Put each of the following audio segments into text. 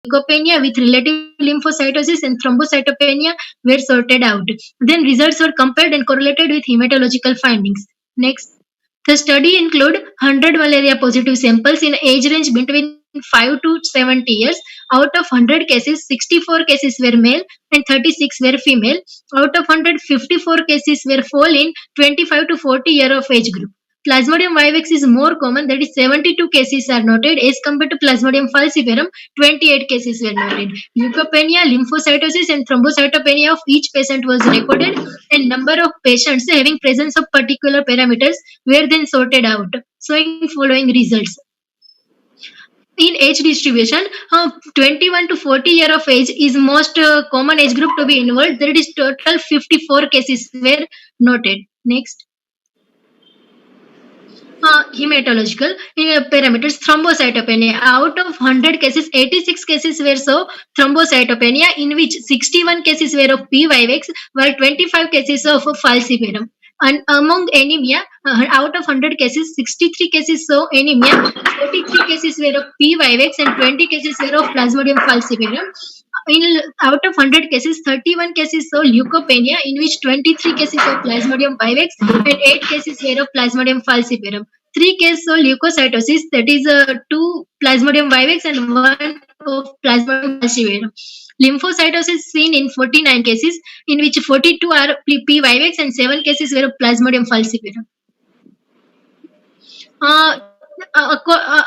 leukopenia with relative lymphocytosis and thrombocytopenia were sorted out. Then results were compared and correlated with hematological findings. Next. The study included 100 malaria positive samples in age range between 5 to 70 years. Out of 100 cases, 64 cases were male and 36 were female. Out of 154 cases were fall in 25 to 40 year of age group. Plasmodium vivax is more common, that is 72 cases are noted as compared to Plasmodium falciparum, 28 cases were noted. Leukopenia, lymphocytosis and thrombocytopenia of each patient was recorded, and number of patients having presence of particular parameters were then sorted out, showing following results. In age distribution, 21 to 40 year of age is most common age group to be involved. There is total 54 cases were noted. Next. Hematological parameters, thrombocytopenia. Out of 100 cases, 86 cases were so thrombocytopenia, in which 61 cases were of P. vivax, while 25 cases of falciparum. And among anemia, out of 100 cases, 63 cases saw anemia, 43 cases were of P. vivax, and 20 cases were of Plasmodium falciparum. Out of 100 cases, 31 cases saw leukopenia, in which 23 cases of Plasmodium vivax and 8 cases were of Plasmodium falciparum. 3 cases saw leukocytosis, that is 2 Plasmodium vivax and 1 of Plasmodium falciparum. Lymphocytosis seen in 49 cases, in which 42 are P. vivax and 7 cases were of Plasmodium falciparum.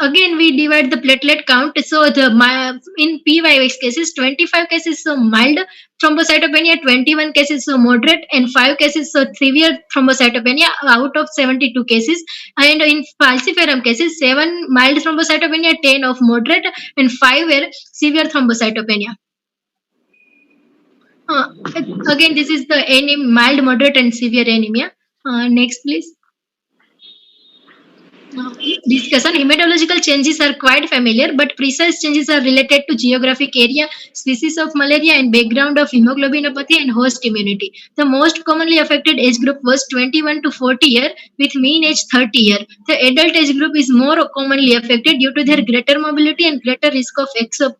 Again, we divide the platelet count. So in P. vivax cases, 25 cases so mild thrombocytopenia, 21 cases so moderate, and 5 cases so severe thrombocytopenia out of 72 cases. And in falciparum cases, 7 mild thrombocytopenia, 10 of moderate, and 5 were severe thrombocytopenia. Again, this is the mild, moderate, and severe anemia. Next, please. Discussion. Hematological changes are quite familiar, but precise changes are related to geographic area, species of malaria, and background of hemoglobinopathy and host immunity. The most commonly affected age group was 21 to 40 year, with mean age 30 year. The adult age group is more commonly affected due to their greater mobility and greater risk of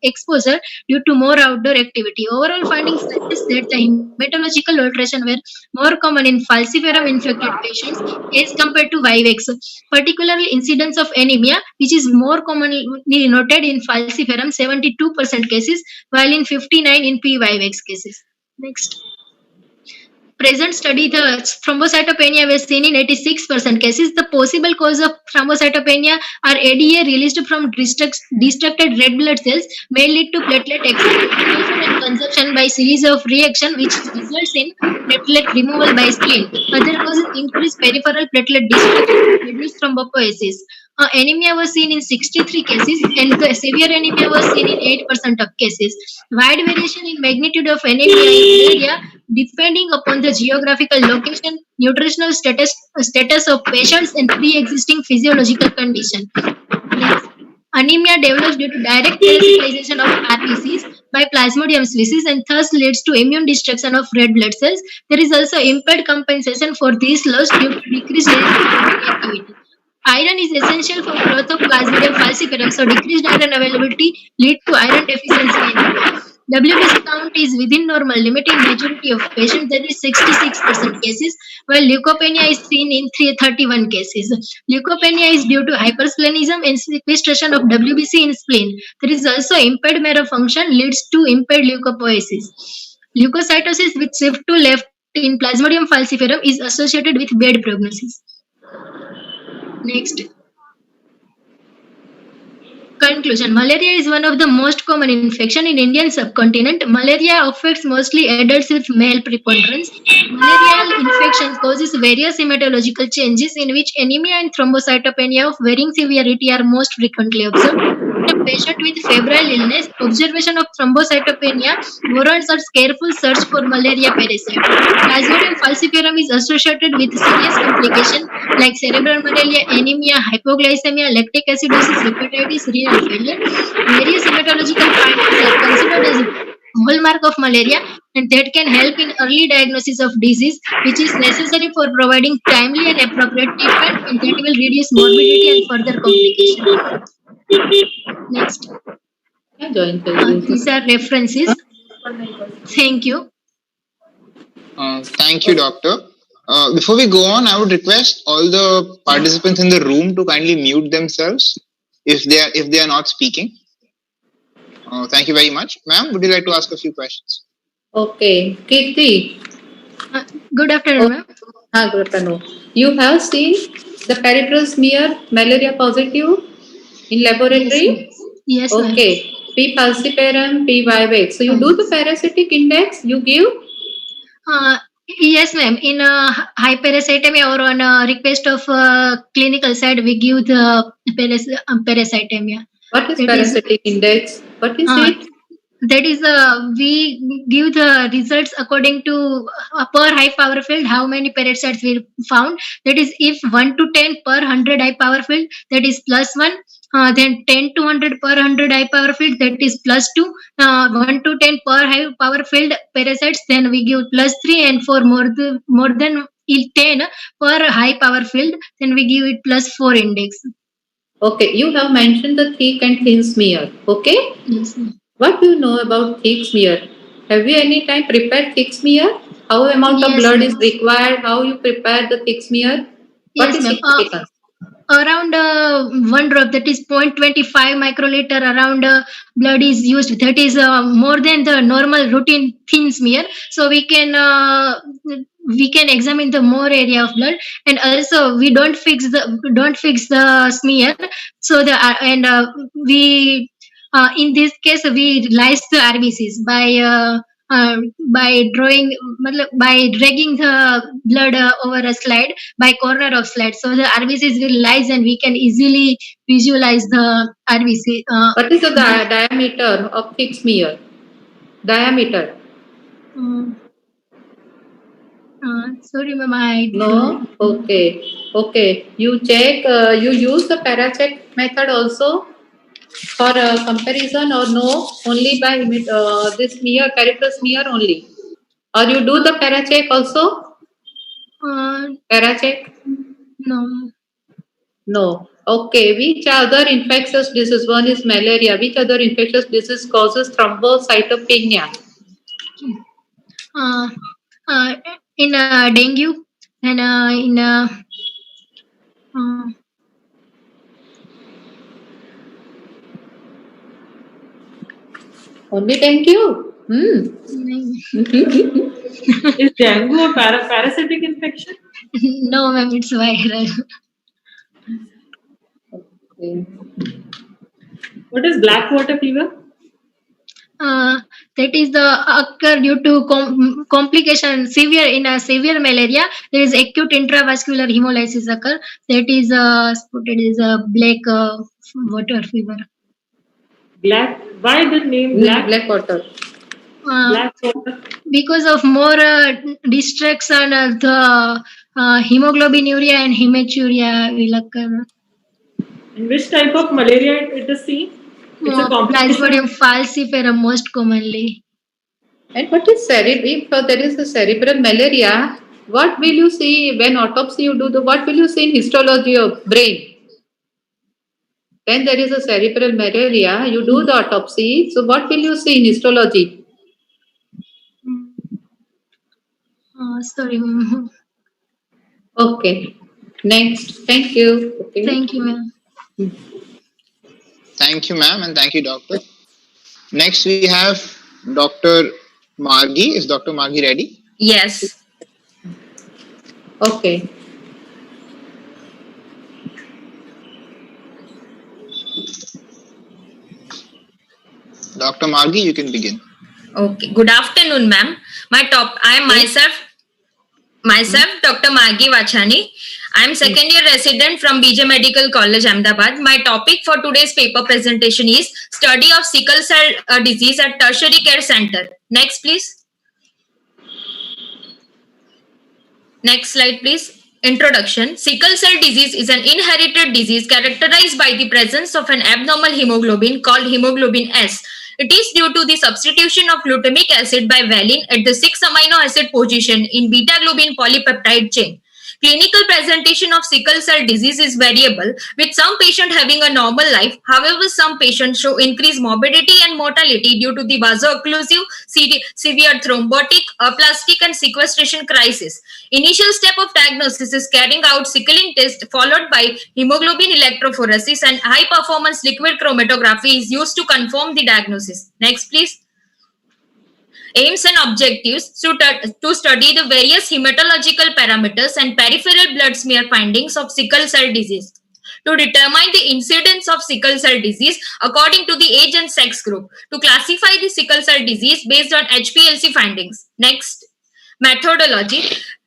exposure due to more outdoor activity. Overall findings suggest that the hematological alteration were more common in falciparum infected patients as compared to vivax, particularly incidence of anemia, which is more commonly noted in falciparum 72% cases, while in 59 in P. vivax cases. Next. Present study, the thrombocytopenia was seen in 86% cases. The possible cause of thrombocytopenia are ADA released from destructed red blood cells, may lead to platelet accumulation and consumption by series of reaction, which results in platelet removal by spleen. Other causes increase peripheral platelet destruction, reduced thrombopoiesis. Anemia was seen in 63 cases, and the severe anemia was seen in 8% of cases. Wide variation in magnitude of anemia in area depending upon the geographical location, nutritional status of patients, and pre-existing physiological condition. Next. Anemia develops due to direct parasitization of RBCs by Plasmodium species and thus leads to immune destruction of red blood cells. There is also impaired compensation for these loss due to decreased activity. Iron is essential for growth of Plasmodium falciparum, so decreased iron availability lead to iron deficiency anemia. WBC count is within normal limit in majority of patients, that is 66% cases, while leukopenia is seen in 31 cases. Leukopenia is due to hypersplenism and sequestration of WBC in spleen. There is also impaired marrow function leads to impaired leukopoiesis. Leukocytosis with shift to left in Plasmodium falciparum is associated with bad prognosis. Next. Conclusion. Malaria is one of the most common infection in Indian subcontinent. Malaria affects mostly adults with male preponderance. Malarial infection causes various hematological changes in which anemia and thrombocytopenia of varying severity are most frequently observed. In a patient with febrile illness, observation of thrombocytopenia warrants a careful search for malaria parasite. Plasmodium falciparum is associated with serious complications like cerebral malaria, anemia, hypoglycemia, lactic acidosis, hepatitis, renal failure. Various hematological findings are considered as hallmark of malaria, and that can help in early diagnosis of disease, which is necessary for providing timely and appropriate treatment, and that will reduce morbidity and further complications. Next. These are references. Thank you. Thank you, doctor. Before we go on, I would request all the participants in the room to kindly mute themselves if they are not speaking. Thank you very much. Ma'am, would you like to ask a few questions? Okay. Kirti. Good afternoon, ma'am. Good afternoon. You have seen the peripheral smear malaria positive in laboratory? Yes, ma'am. Okay. P falciparum, P vivax. So you do the parasitic index, you give? Yes, ma'am. In hyperasitemia or on request of clinical side, we give the parasitemia. What is parasitic index? What is it? That is, we give the results according to per high power field, how many parasites we found. That is, if 1 to 10 per 100 high power field, that is +1. Then 10 to 100 per 100 high power field, that is +2. 1 to 10 per high power field parasites, then we give +3. And for more than 10 per high power field, then we give it +4 index. Okay, you have mentioned the thick and thin smear. Okay? Yes, ma'am. What do you know about thick smear? Have you any time prepared thick smear? How amount of blood is required? How you prepare the thick smear? What is significance? Around 1 drop, that is 0.25 microliter around blood is used. That is more than the normal routine thin smear. So we can examine the more area of blood, and also we don't fix the smear. So we in this case we realize the RBCs by dragging the blood over a slide by corner of slide. So the RBCs will rise and we can easily visualize the RBC. What is the diameter of thick smear? Diameter? Sorry, ma'am. No? Okay. You check, you use the paracheck method also for comparison, or no? Only by this smear, peripheral smear only? Or you do the paracheck also? Paracheck? No. Okay. Which other infectious disease? One is malaria. Which other infectious disease causes thrombocytopenia? In dengue and in only dengue? Is dengue a parasitic infection? No, ma'am, it's viral. Okay. What is black water fever? That is the occur due to complication in a severe malaria. There is acute intravascular hemolysis occur. That is spotted is a black water fever. Black. Why the name black? Black water. Black water. Because of more distraction, the hemoglobinuria and hematuria will occur. In which type of malaria it is seen? It's a Plasmodium falciparum most commonly. And what is if there is a cerebral malaria, what will you see when autopsy you do? What will you see in histology of brain? When there is a cerebral malaria, you do the autopsy. So what will you see in histology? Sorry. Okay. Next. Thank you. Okay. Thank you, ma'am. Thank you, ma'am, and thank you, doctor. Next, we have Dr. Margi. Is Dr. Margi ready? Yes. Okay. Dr. Margi, you can begin. Okay. Good afternoon, ma'am. I am myself, Dr. Margi Vachani. I am second year resident from BJ Medical College, Ahmedabad. My topic for today's paper presentation is study of sickle cell disease at tertiary care center. Next, please. Next slide, please. Introduction. Sickle cell disease is an inherited disease characterized by the presence of an abnormal hemoglobin called hemoglobin S. It is due to the substitution of glutamic acid by valine at the 6 amino acid position in beta globin polypeptide chain. Clinical presentation of sickle cell disease is variable, with some patients having a normal life. However, some patients show increased morbidity and mortality due to the vaso-occlusive, severe thrombotic, aplastic, and sequestration crisis. Initial step of diagnosis is carrying out sickling test, followed by hemoglobin electrophoresis, and high-performance liquid chromatography is used to confirm the diagnosis. Next, please. Aims and objectives to study the various hematological parameters and peripheral blood smear findings of sickle cell disease, to determine the incidence of sickle cell disease according to the age and sex group, to classify the sickle cell disease based on HPLC findings. Next, methodology.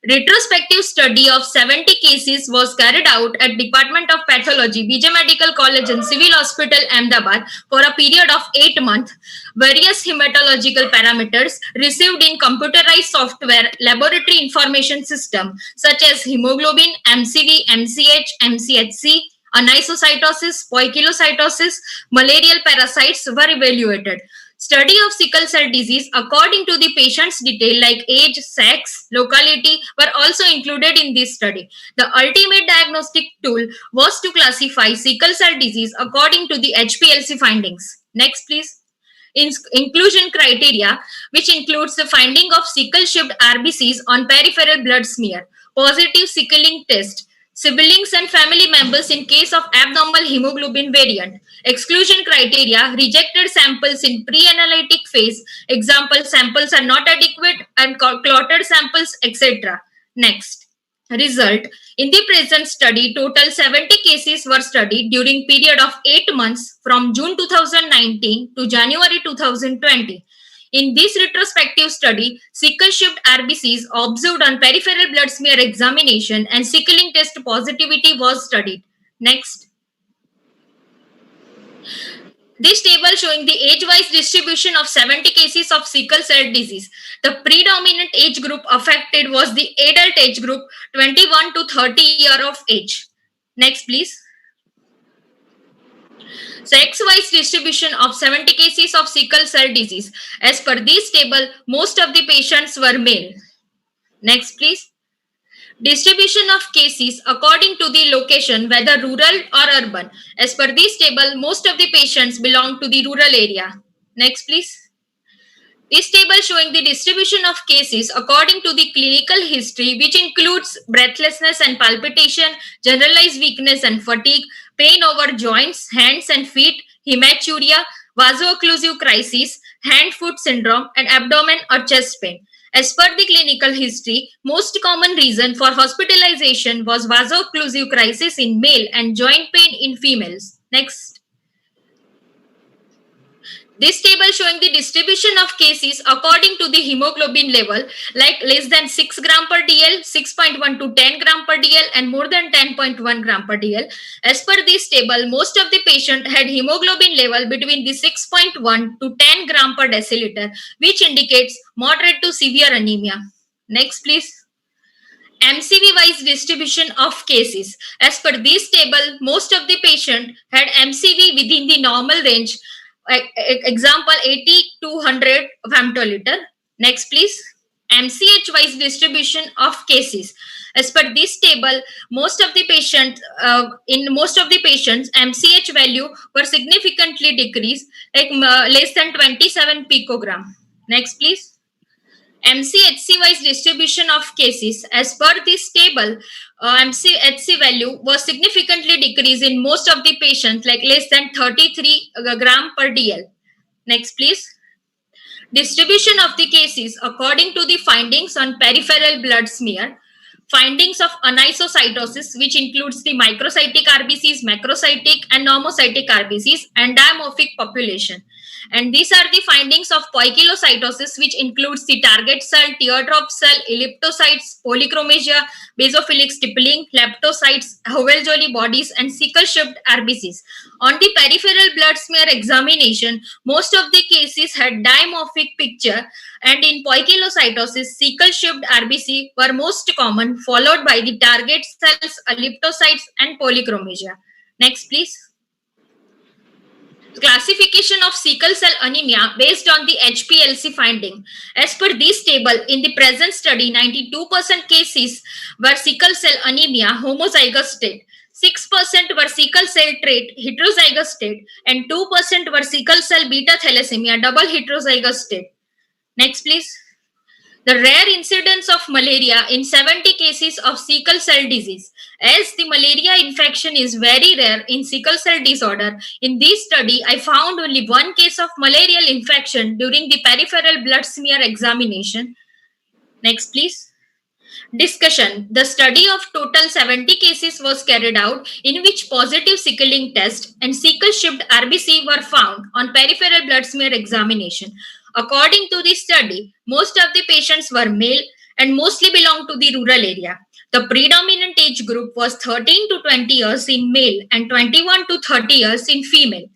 Retrospective study of 70 cases was carried out at Department of Pathology, BJ Medical College and Civil Hospital, Ahmedabad for a period of 8 months. Various hematological parameters received in computerized software laboratory information system such as hemoglobin, MCV, MCH, MCHC, anisocytosis, poikilocytosis, malarial parasites were evaluated. Study of sickle cell disease according to the patient's detail like age, sex, locality were also included in this study. The ultimate diagnostic tool was to classify sickle cell disease according to the HPLC findings. Next, please. Inclusion criteria, which includes the finding of sickle-shaped RBCs on peripheral blood smear, positive sickling test, siblings and family members in case of abnormal hemoglobin variant. Exclusion criteria: rejected samples in pre-analytic phase, example samples are not adequate, and clotted samples, etc. Next, result. In the present study, total 70 cases were studied during period of 8 months from June 2019 to January 2020. In this retrospective study, sickle-shaped RBCs observed on peripheral blood smear examination and sickling test positivity was studied. Next. This table showing the age-wise distribution of 70 cases of sickle cell disease. The predominant age group affected was the adult age group, 21 to 30 years of age. Next, please. Sex-wise distribution of 70 cases of sickle cell disease. As per this table, most of the patients were male. Next, please. Distribution of cases according to the location, whether rural or urban. As per this table, most of the patients belong to the rural area. Next, please. This table showing the distribution of cases according to the clinical history, which includes breathlessness and palpitation, generalized weakness and fatigue, pain over joints, hands and feet, hematuria, vaso-occlusive crisis, hand-foot syndrome, and abdomen or chest pain. As per the clinical history, most common reason for hospitalization was vaso-occlusive crisis in male and joint pain in females. Next. This table showing the distribution of cases according to the hemoglobin level, like less than 6 gram per dl, 6.1 to 10 gram per dl, and more than 10.1 gram per dl. As per this table, most of the patient had hemoglobin level between the 6.1 to 10 gram per deciliter, which indicates moderate to severe anemia. Next, please. MCV-wise distribution of cases. As per this table, most of the patient had MCV within the normal range. Example 80 to 100 femtoliter. Next, please. MCH wise distribution of cases. As per this table, most of the patients MCH value were significantly decreased, like less than 27 picogram. Next, please. MCHC wise distribution of cases. As per this table, MCHC value was significantly decreased in most of the patients, like less than 33 gram per dl. Next, please. Distribution of the cases according to the findings on peripheral blood smear. Findings of anisocytosis, which includes the microcytic RBCs, macrocytic and normocytic RBCs, and dimorphic population. And these are the findings of poikilocytosis, which includes the target cell, teardrop cell, elliptocytes, polychromasia, basophilic stippling, leptocytes, Howell-Jolly bodies, and sickle-shaped RBCs. On the peripheral blood smear examination, most of the cases had dimorphic picture, and in poikilocytosis, sickle-shaped RBC were most common, followed by the target cells, elliptocytes, and polychromasia. Next, please. classification of sickle cell anemia based on the HPLC finding. As per this table, in the present study, 92% cases were sickle cell anemia homozygous state, 6% were sickle cell trait heterozygous state, and 2% were sickle cell beta thalassemia double heterozygous state. Next, please. The rare incidence of malaria in 70 cases of sickle cell disease. As the malaria infection is very rare in sickle cell disorder, in this study, I found only one case of malarial infection during the peripheral blood smear examination. Next, please. Discussion. The study of total 70 cases was carried out in which positive sickling test and sickle shipped RBC were found on peripheral blood smear examination. According to this study, most of the patients were male and mostly belonged to the rural area. The predominant age group was 13 to 20 years in male and 21 to 30 years in female.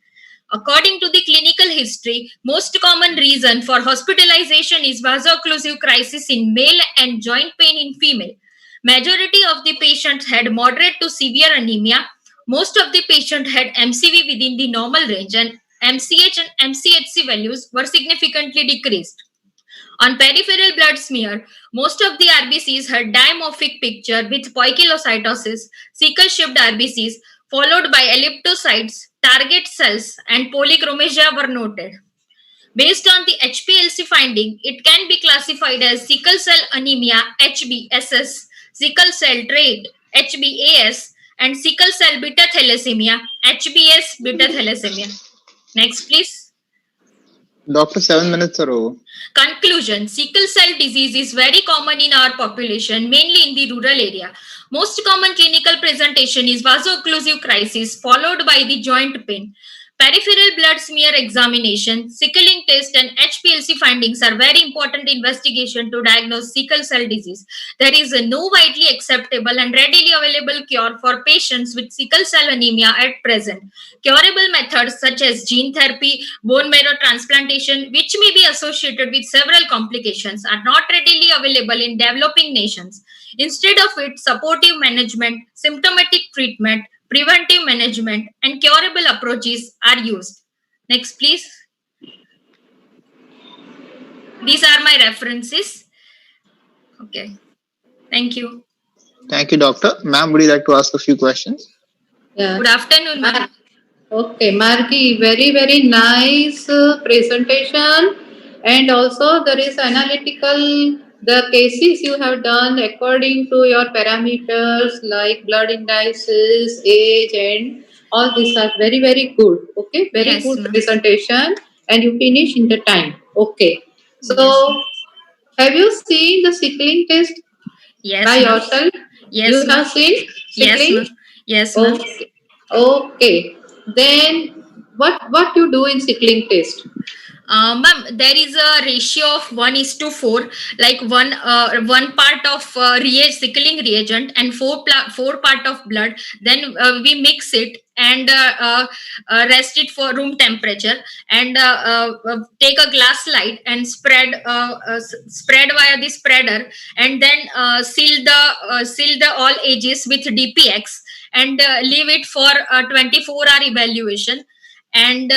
According to the clinical history, most common reason for hospitalization is vaso-occlusive crisis in male and joint pain in female. Majority of the patients had moderate to severe anemia. Most of the patients had MCV within the normal range, and MCH and MCHC values were significantly decreased. On peripheral blood smear, most of the RBCs had dimorphic picture with poikilocytosis, sickle-shaped RBCs, followed by elliptocytes, target cells, and polychromasia were noted. Based on the HPLC finding, it can be classified as sickle cell anemia HBSS, sickle cell trait HBAS, and sickle cell beta thalassemia HBS beta thalassemia. Next, please. Doctor, 7 minutes are over. Conclusion. Sickle cell disease is very common in our population, mainly in the rural area. Most common clinical presentation is vaso-occlusive crisis, followed by the joint pain. Peripheral blood smear examination, sickling test, and HPLC findings are very important investigation to diagnose sickle cell disease. There is no widely acceptable and readily available cure for patients with sickle cell anemia at present. Curable methods such as gene therapy, bone marrow transplantation, which may be associated with several complications, are not readily available in developing nations. Instead of it, supportive management, symptomatic treatment, preventive management, and curable approaches are used. Next, please. These are my references. Okay. Thank you. Thank you, Doctor. Ma'am, would you like to ask a few questions? Yeah. Good afternoon, ma'am. Okay, Margi, very, very nice presentation. And also there is analytical, the cases you have done according to your parameters like blood indices, age, and all these are very, very good. Okay, very Yes, good ma'am. presentation, and you finish in the time. Okay. So, have you seen the sickling test Yes, by ma'am. yourself? Yes, You ma'am. have seen Yes, sickling? ma'am. Yes, ma'am. Okay. Okay. Then what you do in sickling test? Ma'am, there is a ratio of 1:4, like one part of sickling reagent and four part of blood. Then we mix it and rest it for room temperature, and take a glass slide and spread via the spreader, and then seal the all edges with DPX, and leave it for a 24-hour evaluation. And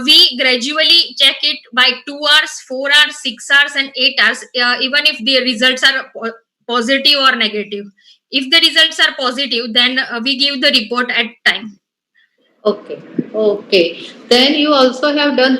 we gradually check it by 2 hours, 4 hours, 6 hours, and 8 hours, even if the results are positive or negative. If the results are positive, then we give the report at time. Okay. Okay. Then you also have done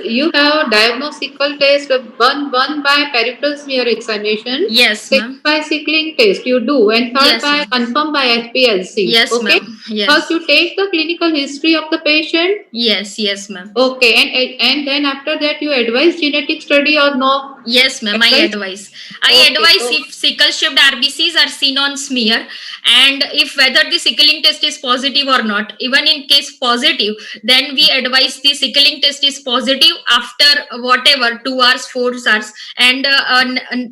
you have diagnostical test one by peripheral smear examination. Yes, Second ma'am. by sickling test you do, and third Yes, by ma'am. confirmed by HPLC. Yes, Okay. ma'am. Yes. First you take the clinical history of the patient. Yes, ma'am. Okay, and then after that you advise genetic study or no? Yes, ma'am. I advise. Okay, If sickle shaped RBCs are seen on smear, and if whether the sickling test is positive or not. Even in case positive, then we advise the sickling test is positive after whatever 2 hours, 4 hours, and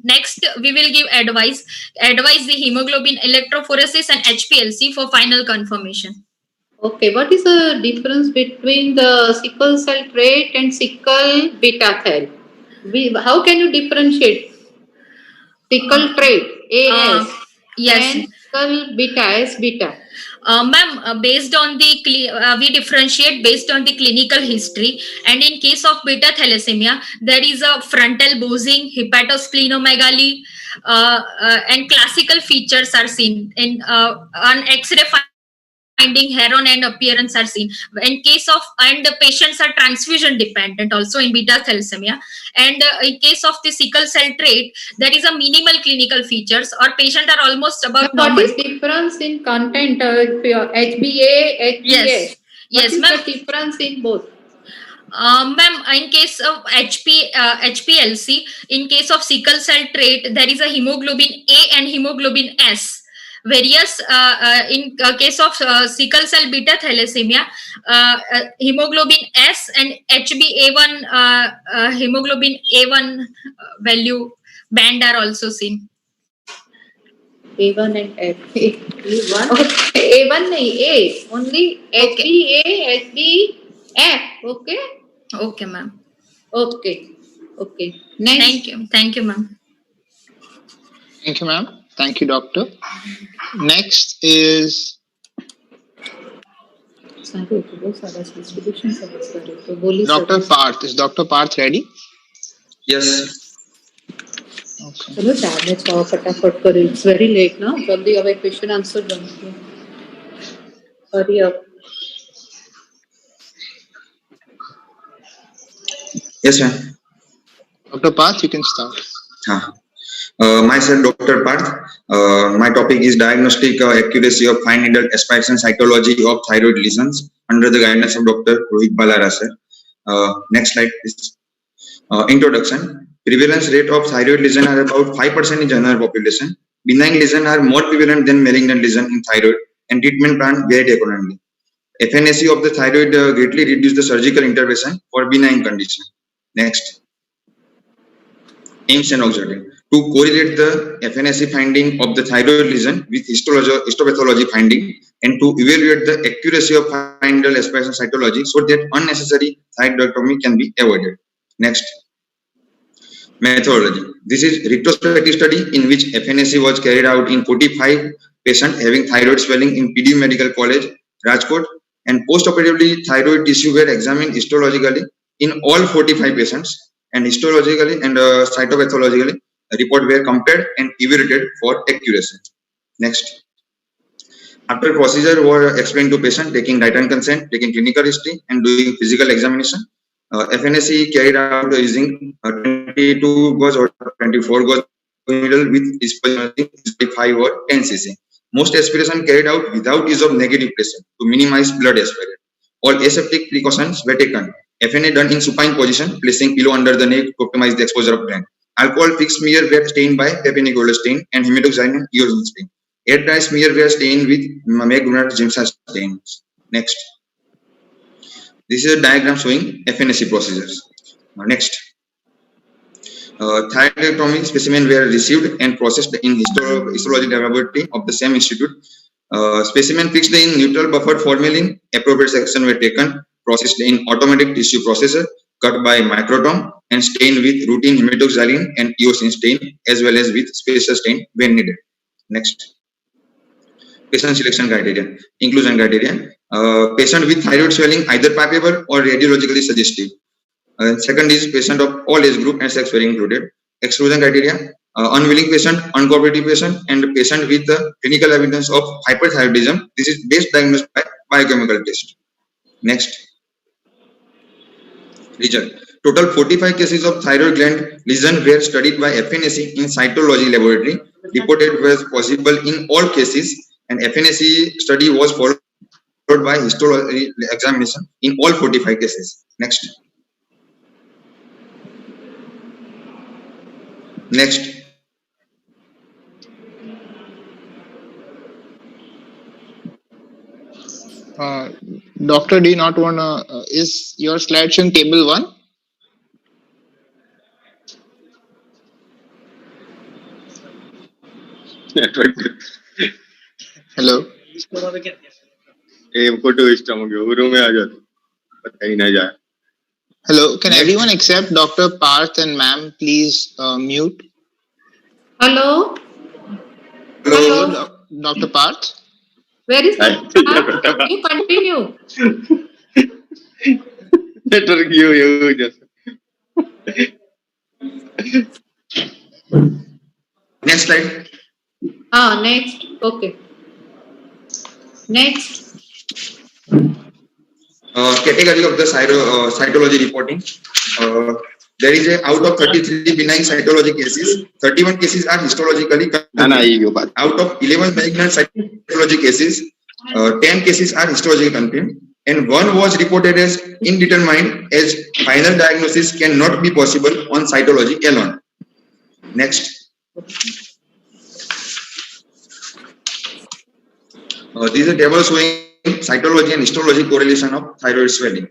next we will give advise the hemoglobin electrophoresis and HPLC for final confirmation. Okay, what is the difference between the sickle cell trait and sickle beta thal? How can you differentiate sickle trait AS Yes. and sickle beta as beta? Ma'am, based on the we differentiate based on the clinical history, and in case of beta thalassemia, there is a frontal boozing, hepatosplenomegaly, and classical features are seen in on X-ray finding hair on and appearance are seen. In case of, and the patients are transfusion dependent also in beta thalassemia, and in case of the sickle cell trait, there is a minimal clinical features or patient are almost about What normal. is difference in content? HbA, HbS. Yes, What yes, is ma'am. the difference in both? Ma'am, in case of HPLC, in case of sickle cell trait, there is a hemoglobin A and hemoglobin S. Various in case of sickle cell beta thalassemia, hemoglobin S and HbA1 hemoglobin A1 value band are also seen. A1 and F. A1. Okay. A1 nahi, A. Only Okay. HbA, HbF. Okay. Okay, ma'am. Okay. Okay. Next. Thank you, ma'am. Thank you, ma'am. Thank you, doctor. Next is Dr. Parth. Is Dr. Parth ready? Yes. Okay. चलो चार में छह फटाफट करो. It's very late ना. जल्दी अब एक question answer done. Hurry up. Yes, ma'am. Dr. Parth, you can start. Myself, Dr. Parth. My topic is diagnostic accuracy of fine needle aspiration cytology of thyroid lesions under the guidance of Dr. Rohit Balara, sir. Next slide, please. Introduction. Prevalence rate of thyroid lesion are about 5% in general population. Benign lesions are more prevalent than malignant lesion in thyroid, and treatment plan varied accordingly. FNAC of the thyroid greatly reduce the surgical intervention for benign condition. Next. Aims and objective. To correlate the FNAC finding of the thyroid lesion with histopathology finding, and to evaluate the accuracy of fine needle aspiration cytology so that unnecessary thyroidectomy can be avoided. Next. Methodology. This is retrospective study in which FNAC was carried out in 45 patients having thyroid swelling in PD Medical College, Rajkot, and post-operatively thyroid tissue were examined histologically in all 45 patients, and histologically and cytopathologically report were compared and evaluated for accuracy. Next. After procedure were explained to patient, taking written consent, taking clinical history, and doing physical examination, FNAC carried out using 22 gauge or 24 gauge needle with disposable 5 or 10 cc. Most aspiration carried out without use of negative pressure to minimize blood aspirate. All aseptic precautions were taken. FNA done in supine position, placing pillow under the neck to optimize the exposure of brain. Alcohol fixed smear were stained by Pepinicola stain and hematoxylin and eosin stain. Air dry smear were stained with McGunard Jimsa stains. Next. This is a diagram showing FNAC procedures. Next. Thyroidectomy specimen were received and processed in histology laboratory of the same institute. Specimen fixed in neutral buffered formalin. Appropriate section were taken, processed in automatic tissue processor, cut by microtome, and stained with routine hematoxylin and eosin stain, as well as with spacer stain when needed. Next. Patient selection criteria. Inclusion criteria. Patient with thyroid swelling either palpable or radiologically suggestive. Second is patient of all age group and sex were included. Exclusion criteria. Unwilling patient, uncooperative patient, and patient with clinical evidence of hyperthyroidism. This is best diagnosed by biochemical test. Next. Result. Total 45 cases of thyroid gland lesion were studied by FNAC in cytology laboratory. Reported was possible in all cases, and FNAC study was followed by histology examination in all 45 cases. Next. Next. Doctor, do you not want to, is your slide showing table 1? Hello? Hello, can everyone except Dr. Parth and ma'am please mute? Hello? Hello. Dr. Parth? Where is the you continue. Network, you just. Next slide. Next. Okay. Next. Category of the cytology reporting. There is out of 33 benign cytology cases, 31 cases are histologically confirmed. Out of 11 malignant cytology cases, 10 cases are histologically confirmed, and one was reported as indeterminate, as final diagnosis cannot be possible on cytology alone. Next. This is a table showing cytology and histology correlation of thyroid swelling.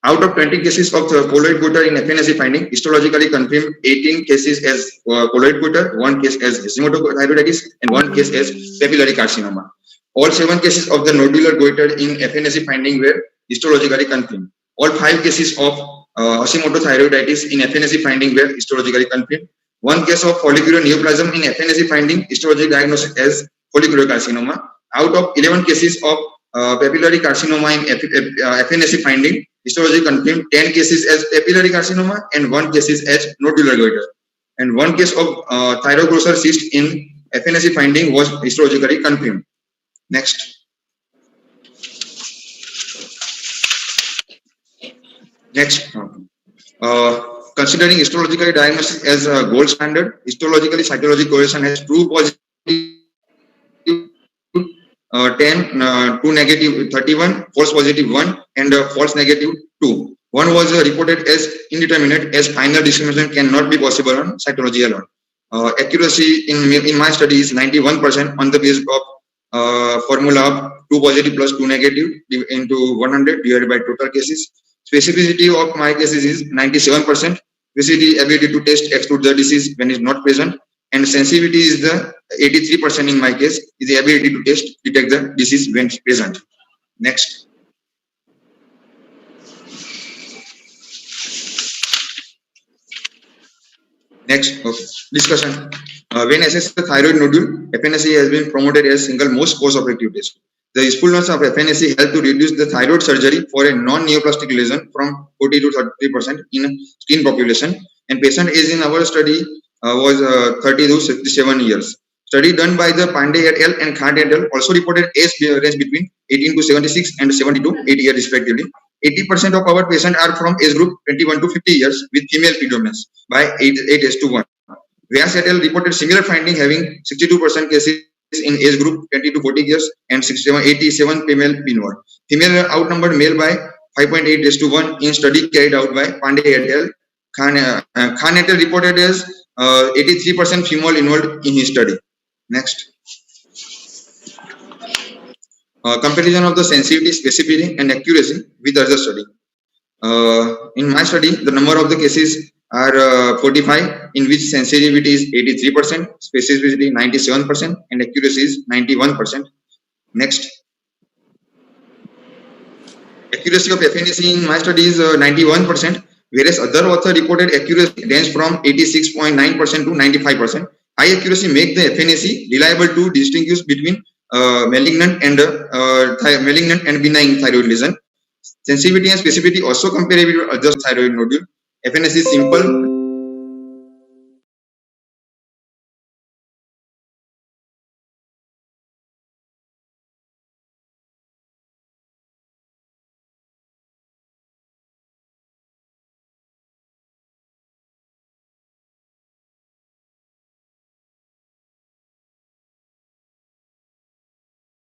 Out of 20 cases of colloid goiter in FNSE finding, histologically confirmed 18 cases as colloid goiter, 1 case as hashimoto-thyroiditis, and 1 case as papillary carcinoma. All 7 cases of the nodular goiter in FNSE finding were histologically confirmed. All 5 cases of hashimoto-thyroiditis in FNSE finding were histologically confirmed. 1 case of follicular neoplasm in FNSE finding, histologic diagnosis as follicular carcinoma. Out of 11 cases of papillary carcinoma in FNSE finding, histology confirmed 10 cases as papillary carcinoma and 1 case as nodular goiter. And 1 case of thyroid grosser cyst in FNSE finding was histologically confirmed. Next. Next. Considering histological diagnosis as a gold standard, histologically cytology correlation has true positive 10, 2 negative 31, false positive 1, and false negative 2. One was reported as indeterminate, as final discrimination cannot be possible on cytology alone. Accuracy in my study is 91% on the basis of formula of 2 positive plus 2 negative into 100 divided by total cases. Specificity of my cases is 97%. Specificity ability to test exclude the disease when it is not present. And sensitivity is the 83% in my case, is the ability to detect the disease when present. Next. Next, okay. Discussion. When assessed the thyroid nodule, FNSE has been promoted as single most cost-effective test. The usefulness of FNSE helped to reduce the thyroid surgery for a non-neoplastic lesion from 40 to 33% in skin population, and patient age in our study was 30 to 67 years. Study done by the Pandey et al. And Khan et al. Also reported age range between 18 to 76 and 70 to 80 years respectively. 80% of our patients are from age group 21 to 50 years with female predominance by 8:1. Vyas et al. Reported similar finding, having 62% cases in age group 20 to 40 years and 87 female inward. Female outnumbered male by 5.8:1 in study carried out by Pandey et al. Khan et al. Reported as 83% female involved in his study. Next. Comparison of the sensitivity, specificity, and accuracy with other study. In my study, the number of the cases are 45, in which sensitivity is 83%, specificity 97%, and accuracy is 91%. Next. Accuracy of FNSE in my study is 91%, whereas other author reported accuracy range from 86.9% to 95%. High accuracy make the FNSE reliable to distinguish between malignant and benign thyroid lesion. Sensitivity and specificity also comparable with other thyroid nodule. FNSE is simple.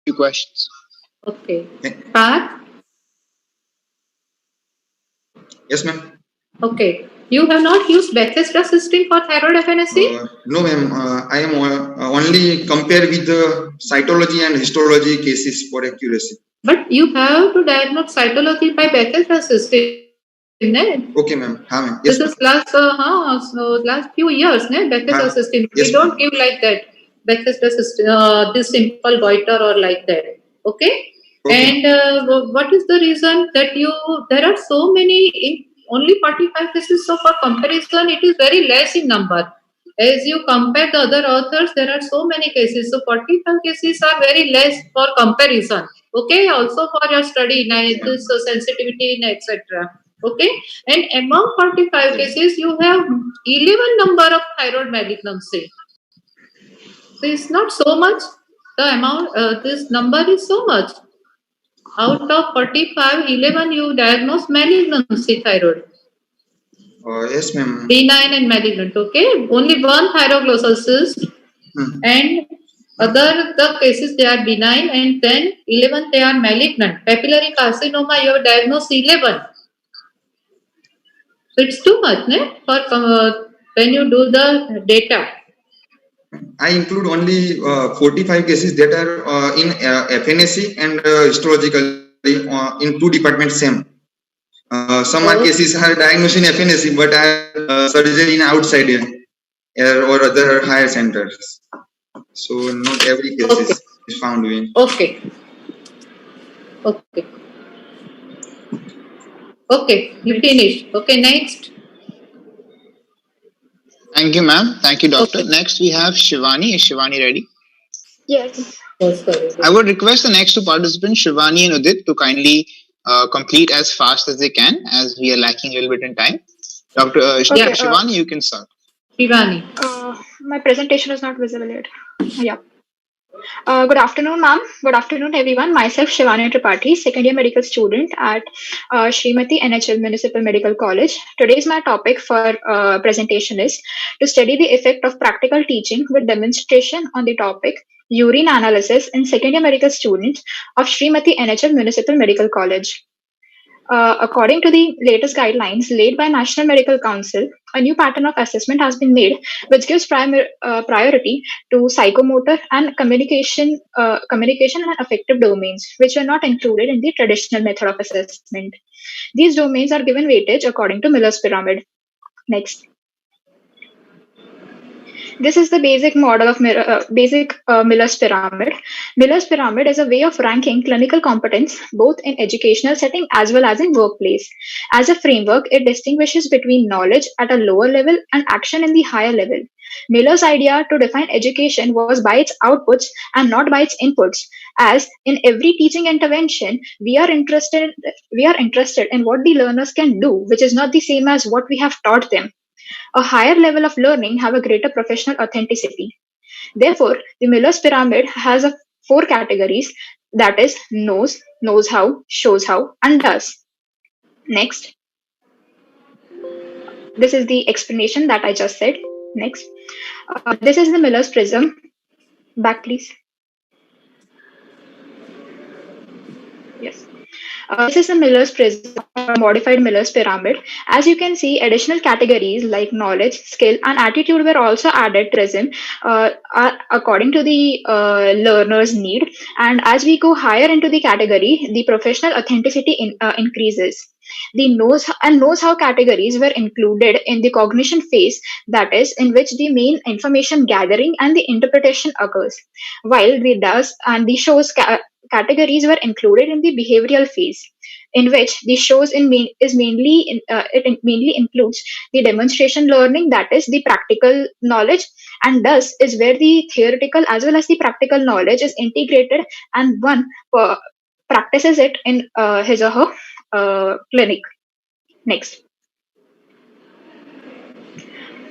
Few questions. Okay. Parth? Yes, ma'am. Okay. You have not used Bethesda system for thyroid FNSE? No, ma'am. I am only compare with the cytology and histology cases for accuracy. But you have to diagnose cytology by Bethesda system. Okay, ma'am. Yes, this is last few years, Bethesda system. Yes, we don't give like that. Bethesda system, this simple goiter or like that. Okay. And what is the reason that there are so many in only 45 cases of a comparison? It is very less in number. as you compare the other authors, there are so many cases. So 45 cases are very less for comparison. Okay, also for your study, this sensitivity, etc. Okay, and among 45 cases, you have 11 number of thyroid malignancy. So it's not so much. The amount, this number is so much. Out of 45, 11 you diagnose malignancy thyroid. Yes, ma'am. Benign and malignant, okay? Only one thyroglosal cyst and other the cases they are benign and then 11 they are malignant. Papillary carcinoma you have diagnosed 11. So it's too much, ne? For when you do the data. I include only 45 cases that are in FNAC and histologically in two departments same. Some cases are diagnosed in FNAC but are surgery in outside or other higher centers. So not every case is found in. Okay. Okay. Okay, you finished. Okay, next. Thank you, ma'am. Thank you, doctor. Okay. Next, we have Shivani. Is Shivani ready? Yes. Oh, sorry. I would request the next two participants, Shivani and Udit, to kindly complete as fast as they can, as we are lacking a little bit in time. Dr. Okay, Shivani, you can start. Shivani. My presentation is not visible yet. Yeah. Good afternoon, ma'am. Good afternoon, everyone. Myself, Shivani Tripathi, second year medical student at Srimati NHL Municipal Medical College. Today's my topic for presentation is to study the effect of practical teaching with demonstration on the topic urine analysis in second year medical students of Srimati NHL Municipal Medical College. According to the latest guidelines laid by National Medical Council, a new pattern of assessment has been made, which gives priority to psychomotor and communication and affective domains, which are not included in the traditional method of assessment. These domains are given weightage according to Miller's pyramid. Next. This is the basic model of Miller's pyramid. Miller's pyramid is a way of ranking clinical competence both in educational setting as well as in workplace. As a framework, it distinguishes between knowledge at a lower level and action in the higher level. Miller's idea to define education was by its outputs and not by its inputs. As in every teaching intervention, we are interested in what the learners can do, which is not the same as what we have taught them. A higher level of learning have a greater professional authenticity. Therefore, the Miller's pyramid has 4 categories, that is knows, knows how, shows how, and does. Next. This is the explanation that I just said. Next. This is the Miller's prism. Back, please. Yes. This is the Miller's prism, or modified Miller's pyramid. As you can see, additional categories like knowledge, skill, and attitude were also added to prism according to the learner's need. And as we go higher into the category, the professional authenticity increases. The knows how categories were included in the cognition phase, that is, in which the main information gathering and the interpretation occurs, while the does and the shows categories were included in the behavioral phase, in which the shows mainly includes the demonstration learning, that is the practical knowledge, and thus is where the theoretical as well as the practical knowledge is integrated and one practices it in his or her clinic. Next.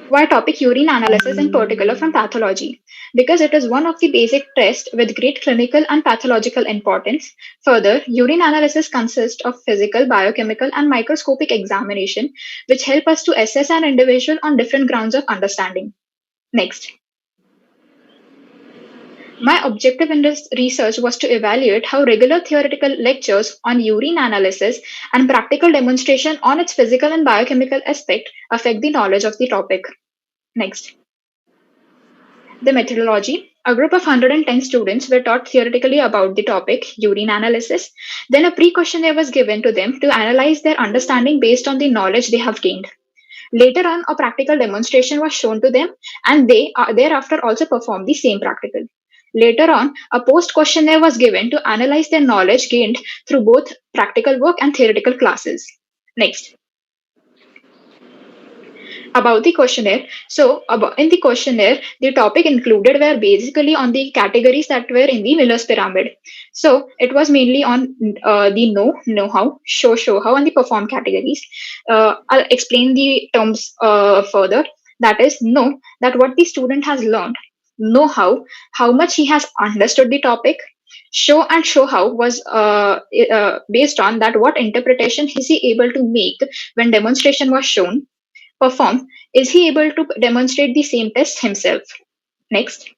Why topic urine analysis in particular from pathology? Because it is one of the basic tests with great clinical and pathological importance. Further, urine analysis consists of physical, biochemical, and microscopic examination, which help us to assess an individual on different grounds of understanding. Next. My objective in this research was to evaluate how regular theoretical lectures on urine analysis and practical demonstration on its physical and biochemical aspect affect the knowledge of the topic. Next. The methodology. A group of 110 students were taught theoretically about the topic, urine analysis. Then a pre-questionnaire was given to them to analyze their understanding based on the knowledge they have gained. Later on, a practical demonstration was shown to them, and they thereafter also performed the same practical. Later on, a post-questionnaire was given to analyze their knowledge gained through both practical work and theoretical classes. Next. about the questionnaire. So, in the questionnaire, the topic included were basically on the categories that were in the Miller's pyramid. So, it was mainly on the know how, show how, and the perform categories. I'll explain the terms further. That is, know that what the student has learned, know how much he has understood the topic. Show how was based on that what interpretation is he able to make when demonstration was shown. Perform, is he able to demonstrate the same test himself? Next,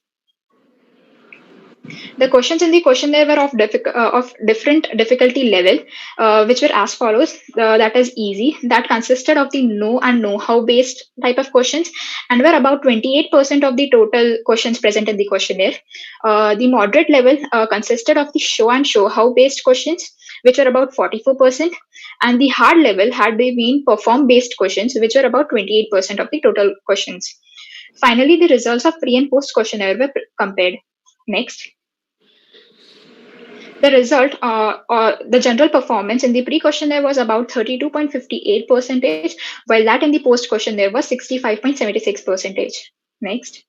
the questions in the questionnaire were of different difficulty level, which were as follows. That is easy, that consisted of the know and know-how based type of questions, and were about 28% of the total questions present in the questionnaire. The moderate level consisted of the show-how based questions, which were about 44%, and the hard level had been perform-based questions, which were about 28% of the total questions. Finally, the results of pre and post questionnaire were compared. Next. The result, the general performance in the pre-questionnaire was about 32.58%, while that in the post-questionnaire was 65.76%. Next.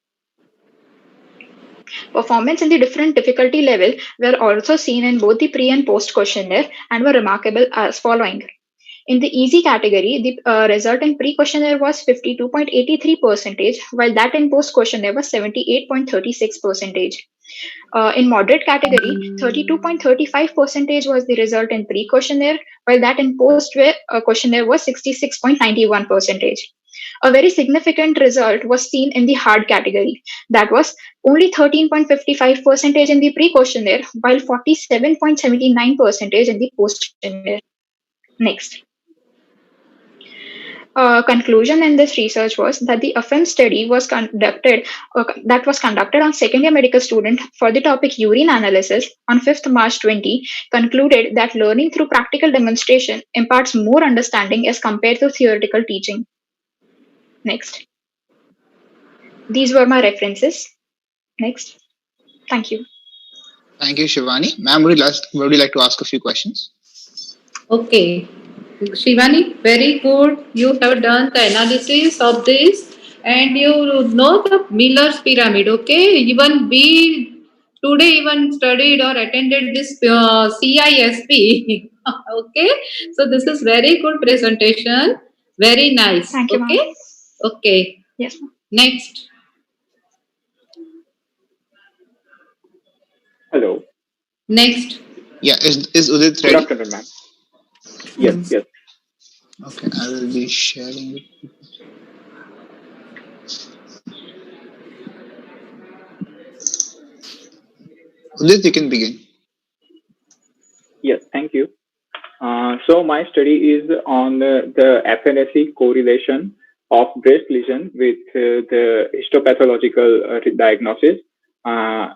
Performance in the different difficulty level were also seen in both the pre and post-questionnaire and were remarkable as following. In the easy category, the result in pre-questionnaire was 52.83%, while that in post-questionnaire was 78.36%. In moderate category, 32.35% was the result in pre-questionnaire, while that in post-questionnaire was 66.91%. A very significant result was seen in the hard category. That was only 13.55% in the pre-questionnaire, while 47.79% in the post-questionnaire. Next. Conclusion in this research was that the FM study was conducted on second year medical student for the topic urine analysis on 5th March 20 concluded that learning through practical demonstration imparts more understanding as compared to theoretical teaching. Next. These were my references. Next. Thank you. Thank you, Shivani. Ma'am, would you like to ask a few questions? Okay. Shivani, very good. You have done the analysis of this and you know the Miller's pyramid. Okay. Even we today even studied or attended this CISP. Okay. So this is very good presentation. Very nice. Thank you, Okay. ma'am. Okay. Yes, ma'am. Next. Hello. Next. Yeah, is Udit Good ready? afternoon, ma'am. Yes, yes. Okay, I will be sharing it. Udit, you can begin. Yes, thank you. So my study is on the FNSE correlation of breast lesion with the histopathological diagnosis. As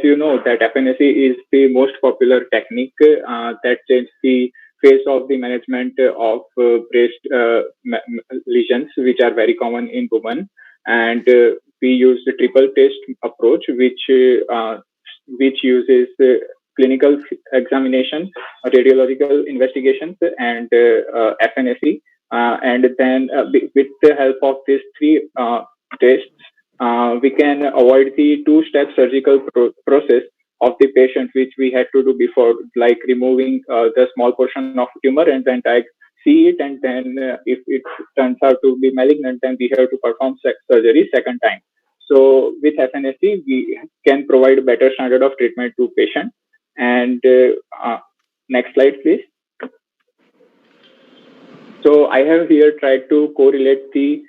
you know, that FNSE is the most popular technique that changes the face of the management of breast lesions, which are very common in women. And we use the triple test approach, which uses clinical examination, radiological investigations, and FNSE. And then with the help of these three tests, we can avoid the two-step surgical process of the patient, which we had to do before, like removing the small portion of tumor and then see it, and then if it turns out to be malignant, then we have to perform surgery second time. So with FNSE, we can provide better standard of treatment to patient. And next slide, please. So I have here tried to correlate the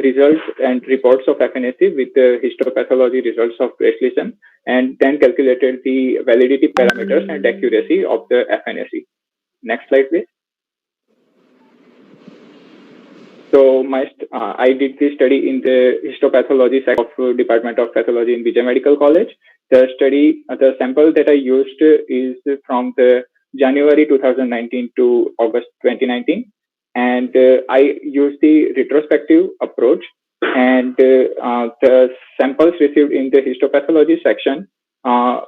results and reports of FNSE with the histopathology results of breast lesion, and then calculated the validity parameters and accuracy of the FNSE. Next slide, please. So I did this study in the histopathology section of Department of Pathology in BJ Medical College. The sample that I used is from the January 2019 to August 2019. And I used the retrospective approach, and the samples received in the histopathology section of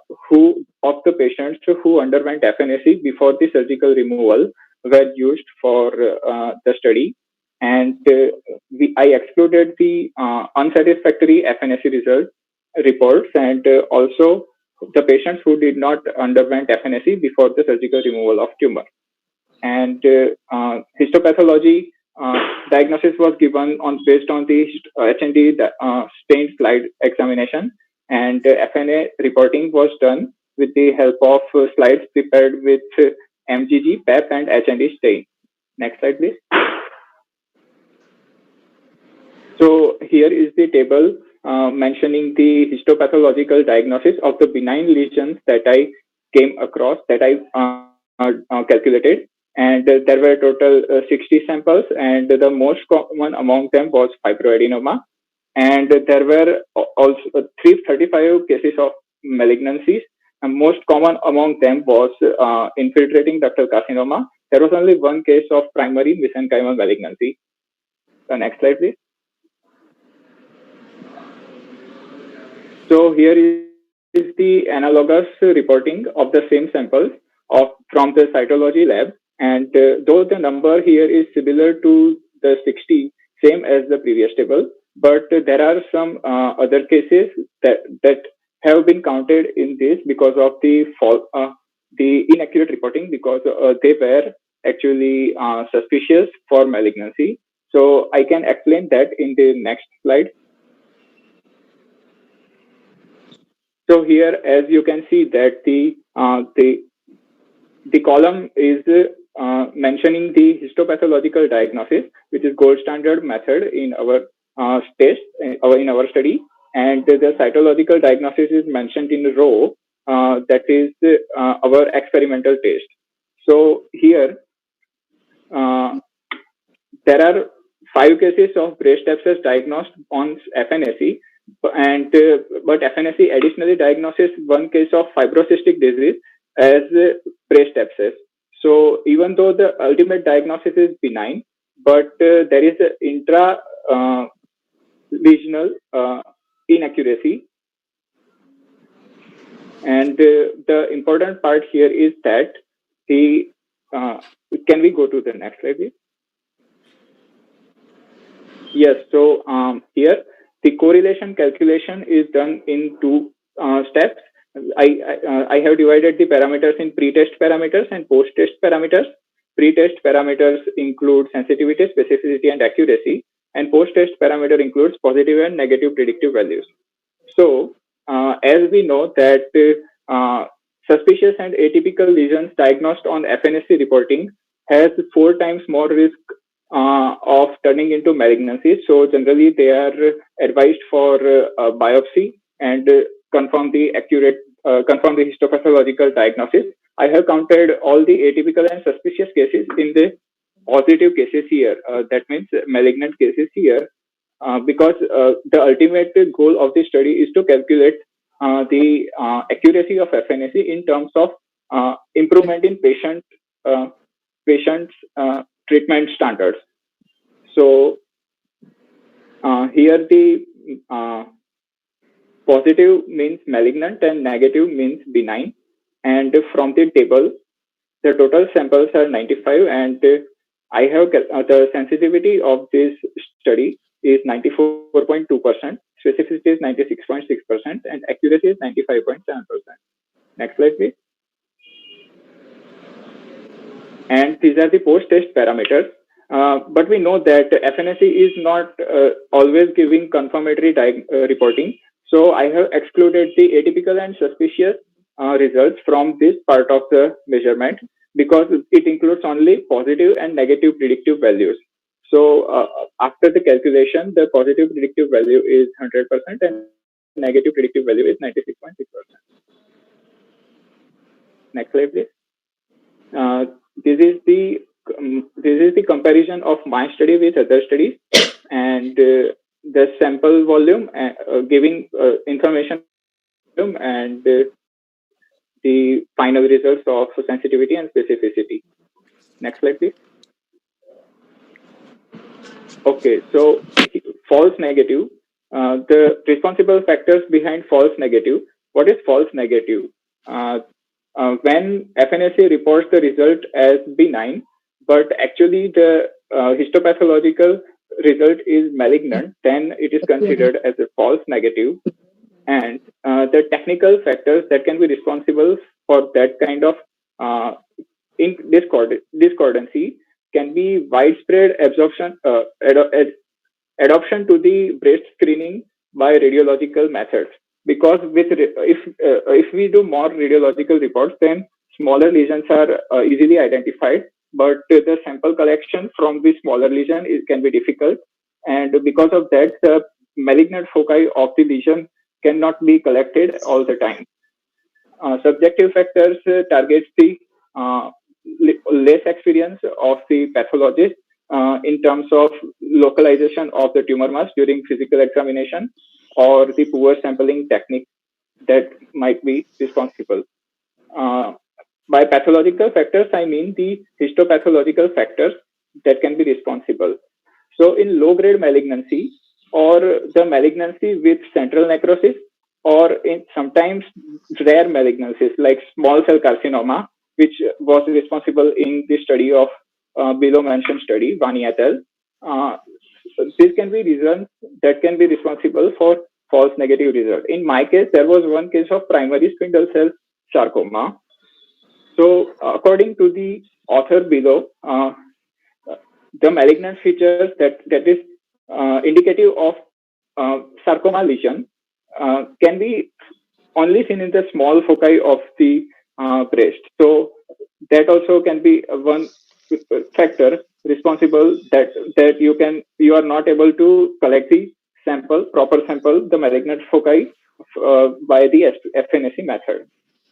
the patients who underwent FNSE before the surgical removal were used for the study. and I excluded the unsatisfactory FNAC reports and also the patients who did not underwent FNAC before the surgical removal of tumor. And histopathology diagnosis was given based on the HND stained slide examination, and FNA reporting was done with the help of slides prepared with MGG, PEP, and HND stain. Next slide, please. So here is the table mentioning the histopathological diagnosis of the benign lesions that I came across, that I calculated. And there were total 60 samples, and the most common among them was fibroadenoma. And there were also 335 cases of malignancies, and most common among them was infiltrating ductal carcinoma. There was only one case of primary mesenchymal malignancy. The next slide, please. So here is the analogous reporting of the same samples from the cytology lab. And though the number here is similar to the 60, same as the previous table, but there are some other cases that have been counted in this because of the inaccurate reporting, because they were actually suspicious for malignancy. So I can explain that in the next slide. So here, as you can see, that the column is mentioning the histopathological diagnosis, which is gold standard method in our test, in our study, and the cytological diagnosis is mentioned in row, that is our experimental test. So here there are 5 cases of breast abscess diagnosed on FNAC, and but FNAC additionally diagnoses 1 case of fibrocystic disease as breast abscess. So even though the ultimate diagnosis is benign, but there is an intra lesional inaccuracy. And the important part here is that the can we go to the next slide, please? Yes. So here the correlation calculation is done in 2 steps. I have divided the parameters in pre-test parameters and post-test parameters. Pre-test parameters include sensitivity, specificity, and accuracy, and post-test parameter includes positive and negative predictive values. So as we know that suspicious and atypical lesions diagnosed on FNAC reporting has 4 times more risk of turning into malignancy. So generally they are advised for biopsy and confirm the histopathological diagnosis. I have counted all the atypical and suspicious cases in the positive cases here. That means malignant cases here, because the ultimate goal of the study is to calculate the accuracy of FNAC in terms of improvement in patients' treatment standards. So here the positive means malignant and negative means benign. And from the table, the total samples are 95, and I have the sensitivity of this study is 94.2%, specificity is 96.6%, and accuracy is 95.7%. Next slide, please. And these are the post-test parameters. But we know that FNAC is not always giving confirmatory reporting. So I have excluded the atypical and suspicious results from this part of the measurement because it includes only positive and negative predictive values. So after the calculation, the positive predictive value is 100% and negative predictive value is 96.6%. Next slide, please. This is the comparison of my study with other studies, and the sample volume giving information and the final results of sensitivity and specificity. Next slide, please. Okay, so false negative. The responsible factors behind false negative. What is false negative? When FNAC reports the result as benign, but actually the histopathological result is malignant, then it is considered as a false negative. And the technical factors that can be responsible for that kind of discordancy can be widespread adoption to the breast screening by radiological methods. Because if we do more radiological reports, then smaller lesions are easily identified, but the sample collection from the smaller lesion can be difficult, and because of that, the malignant foci of the lesion cannot be collected all the time. Subjective factors targets the less experience of the pathologist in terms of localization of the tumor mass during physical examination, or the poor sampling technique that might be responsible. By pathological factors, I mean the histopathological factors that can be responsible. So in low-grade malignancy, or the malignancy with central necrosis, or in sometimes rare malignancies like small cell carcinoma, which was responsible in the study of below mentioned study, Vani et al. This can be reasons that can be responsible for false negative result. In my case, there was one case of primary spindle cell sarcoma. So according to the author below, the malignant features that is indicative of sarcoma lesion can be only seen in the small foci of the breast. So that also can be one factor responsible that you are not able to collect the proper sample, the malignant foci by the FNAC method.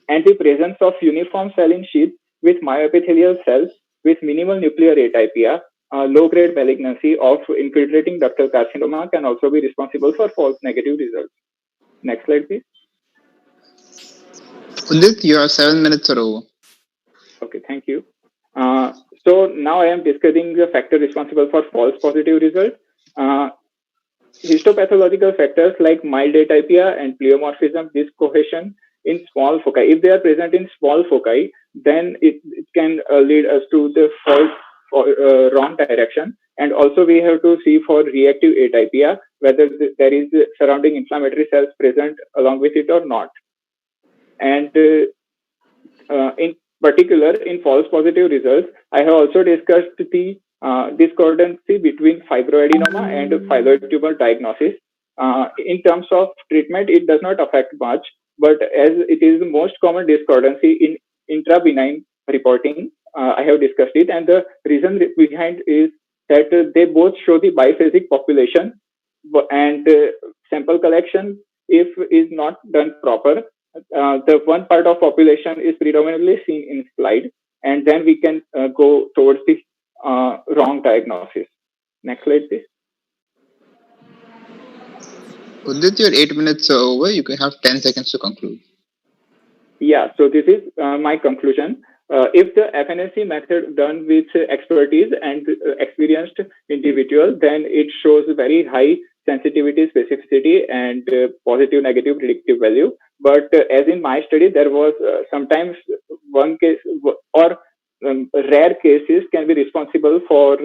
And the presence of uniform cell in sheath with myoepithelial cells with minimal nuclear atypia, low-grade malignancy of infiltrating ductal carcinoma can also be responsible for false negative results. Next slide, please. Udit, you have 7 minutes or over. Okay, thank you. So now I am discussing the factor responsible for false positive results. Histopathological factors like mild atypia and pleomorphism, discohesion in small foci. If they are present in small foci, then it can lead us to the wrong direction. And also we have to see for reactive atypia whether there is surrounding inflammatory cells present along with it or not. And in particular, in false positive results, I have also discussed the discordancy between fibroadenoma and phylloid tumor diagnosis. In terms of treatment, it does not affect much, but as it is the most common discordancy in intrabenign reporting, I have discussed it, and the reason behind is that they both show the biphasic population, and sample collection, if is not done proper, the one part of population is predominantly seen in slide, and then we can go towards the wrong diagnosis. Next slide, please. Udit, your 8 minutes are over. You can have 10 seconds to conclude. Yeah, so this is my conclusion. If the FNAC method done with expertise and experienced individual, then it shows very high sensitivity, specificity, and positive, negative predictive value. But as in my study, there was sometimes one case or rare cases can be responsible for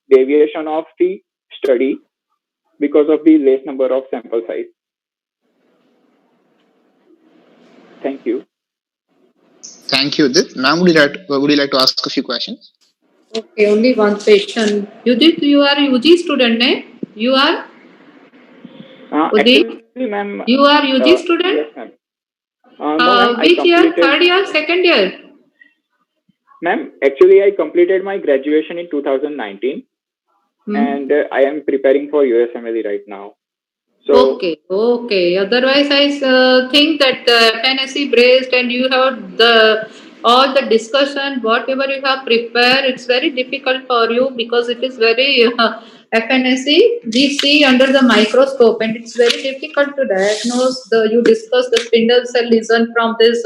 deviation of the study because of the less number of sample size. Thank you. Thank you, Udit. Ma'am, would you like to ask a few questions? Okay, only one question. Udit, you are UG student, eh? You are? Udit, Actually, ma'am, you are UG student? Yes, ma'am. No, ma'am, Which year? Third year? Second year? Ma'am, actually, I completed my graduation in 2019, and I am preparing for USMLE right now. So okay. Otherwise, I think that the FNAC braced and you have all the discussion, whatever you have prepared, it's very difficult for you because it is very FNAC. We see under the microscope, and it's very difficult to diagnose. You discuss the spindle cell lesion from this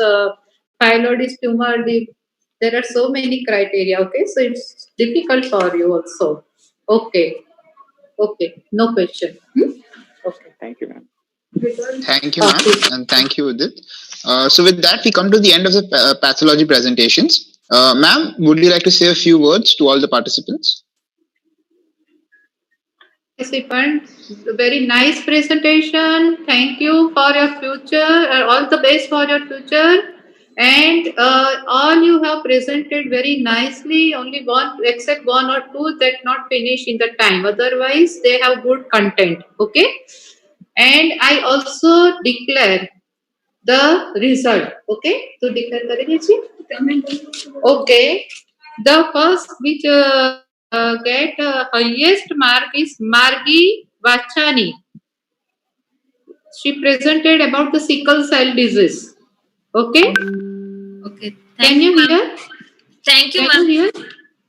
phylloid tumor. There are so many criteria. Okay, so it's difficult for you also. Okay, no question. Okay. Thank you, ma'am. Thank you, ma'am, and thank you, Udit. So with that, we come to the end of the pathology presentations. Ma'am, would you like to say a few words to all the participants? participant. Very nice presentation. Thank you for your future. All the best for your future. And all you have presented very nicely. Only one, except one or two, that not finish in the time. Otherwise, they have good content. Okay. And I also declare the result. Okay. So declare करेंगे जी? Okay. The first which get highest mark is Margi Vachani. She presented about the sickle cell disease. Okay. Okay. Can you hear? Thank you, Can ma'am. you hear?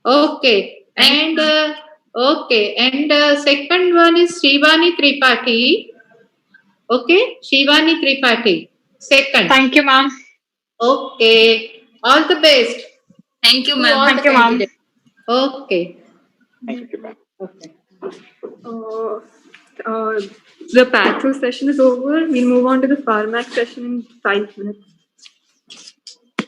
Okay. Thank And okay. And second one is Shivani Tripathi. Okay. Shivani Tripathi. Second. Thank you, ma'am. Okay. All the best. Thank you, To ma'am. all Thank the you, ma'am. candidates. Okay. Thank you, ma'am. Okay. The patho session is over. We'll move on to the Pharmac session in 5 minutes.